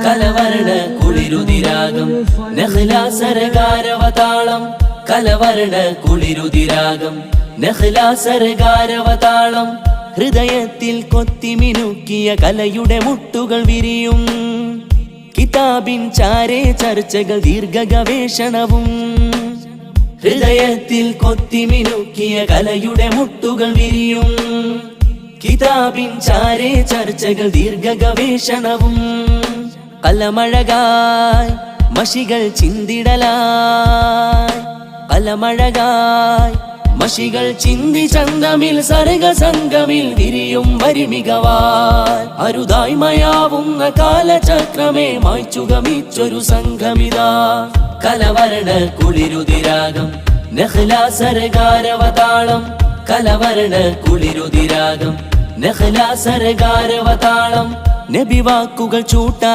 കലവർണ കുളിരുതിരാഗം നഖ്ലാസരകാരവതാളം കലവർണ കുളിരുതിരാഗം നഖ്ലാസരകാരവതാളം ഹൃദയത്തിൽ കൊത്തിമിനുക്കിയ കലയുടെ മുട്ടുകൾ വിരിയും കിതാബിൻ ചാരേ ചർച്ചകൾ ദീർഘ ഗവേഷണവും ഹൃദയത്തിൽ കൊത്തിമിനുക്കിയ കലയുടെ മുട്ടുകൾ വിരിയും കിതാബിൻ ചാരേ ചർച്ചകൾ ദീർഘ ഗവേഷണവും കലമഴകായി മഷികൾ ചിന്തിടലായി കലമഴകായി മഷികൾ ചിന്തി ചന്തമിൽ സർഗ സംഗമിൽ വിരിയും വരിമികവാൽ അരുതായ്മയാവുന്ന കാലചക്രമേ മായ്ച്ചുഗമിച്ചൊരു സംഘമിതാ കലവർണ കുളിരുതിരാഗം നഖ്ലാസരകാരവതാളം കലവർണ കുളിരുതിരാഗം നഖ്ലാസരകാരവതാളം നബി വാക്കുകൾ ചൂട്ടാ